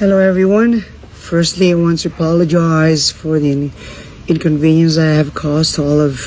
Hello everyone. Firstly, I want to apologize for the inconvenience I have caused to all of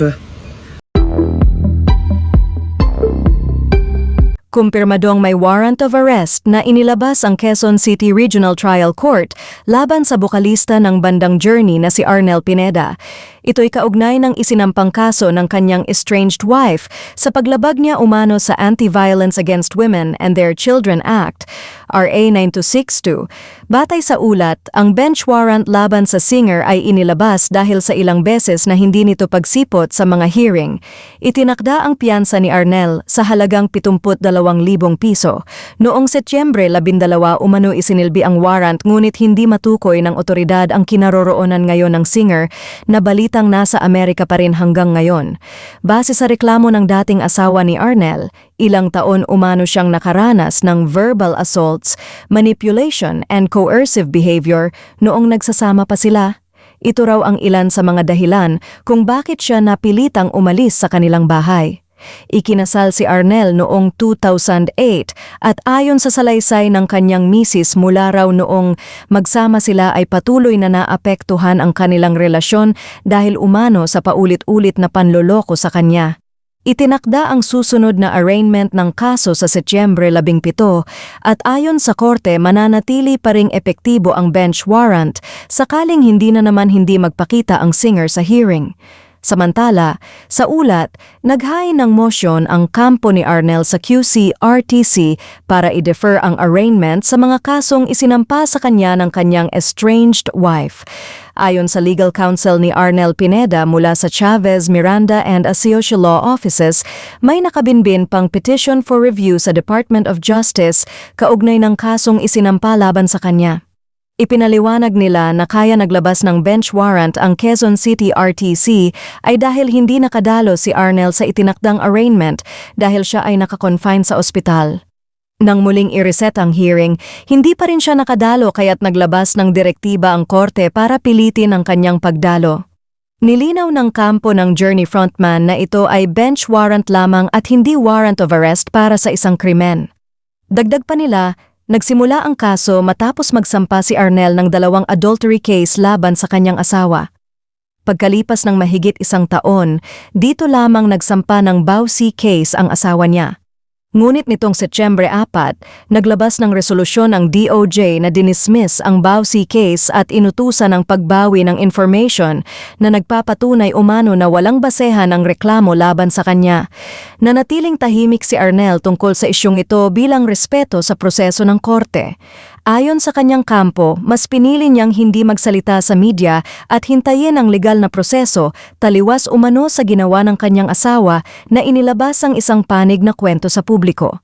Kumpirmadong may warrant of arrest na inilabas ang Quezon City Regional Trial Court laban sa bukalista ng Bandang Journey na si Arnel Pineda. Ito'y kaugnay ng isinampang kaso ng kanyang estranged wife sa paglabag niya umano sa Anti-Violence Against Women and Their Children Act, RA 9262. Batay sa ulat, ang bench warrant laban sa singer ay inilabas dahil sa ilang beses na hindi nito pagsipot sa mga hearing. Itinakda ang piyansa ni Arnel sa halagang 72,000 piso. Noong Setyembre 12 umano isinilbi ang warrant ngunit hindi matukoy ng otoridad ang kinaroroonan ngayon ng singer na balitang nasa Amerika pa rin hanggang ngayon. Base sa reklamo ng dating asawa ni Arnel, ilang taon umano siyang nakaranas ng verbal assaults, manipulation and coercive behavior noong nagsasama pa sila. Ito raw ang ilan sa mga dahilan kung bakit siya napilitang umalis sa kanilang bahay. Ikinasal si Arnel noong 2008 at ayon sa salaysay ng kanyang misis mula raw noong magsama sila ay patuloy na naapektuhan ang kanilang relasyon dahil umano sa paulit-ulit na panloloko sa kanya. Itinakda ang susunod na arraignment ng kaso sa Setyembre 17 at ayon sa korte mananatili pa ring epektibo ang bench warrant sakaling hindi na naman hindi magpakita ang singer sa hearing. Samantala, sa ulat, naghain ng motion ang kampo ni Arnel sa QC-RTC para i-defer ang arraignment sa mga kasong isinampa sa kanya ng kanyang estranged wife. Ayon sa legal counsel ni Arnel Pineda mula sa Chavez, Miranda and Asiocio Law Offices, may nakabinbin pang petition for review sa Department of Justice kaugnay ng kasong isinampa laban sa kanya. Ipinaliwanag nila na kaya naglabas ng bench warrant ang Quezon City RTC ay dahil hindi nakadalo si Arnel sa itinakdang arraignment dahil siya ay nakakonfine sa ospital. Nang muling i-reset ang hearing, hindi pa rin siya nakadalo kaya't naglabas ng direktiba ang korte para pilitin ang kanyang pagdalo. Nilinaw ng kampo ng Journey frontman na ito ay bench warrant lamang at hindi warrant of arrest para sa isang krimen. Dagdag pa nila, nagsimula ang kaso matapos magsampa si Arnel ng 2 adultery case laban sa kanyang asawa. Pagkalipas ng mahigit 1 taon, dito lamang nagsampa ng bawsi case ang asawa niya. Ngunit nitong Setyembre 4, naglabas ng resolusyon ang DOJ na dinismiss ang bawsi case at inutusan ang pagbawi ng information na nagpapatunay umano na walang basehan ang reklamo laban sa kanya. Nanatiling tahimik si Arnel tungkol sa isyong ito bilang respeto sa proseso ng korte. Ayon sa kanyang kampo, mas pinili niyang hindi magsalita sa media at hintayin ang legal na proseso, taliwas umano sa ginawa ng kanyang asawa na inilabas ang isang panig na kwento sa publiko.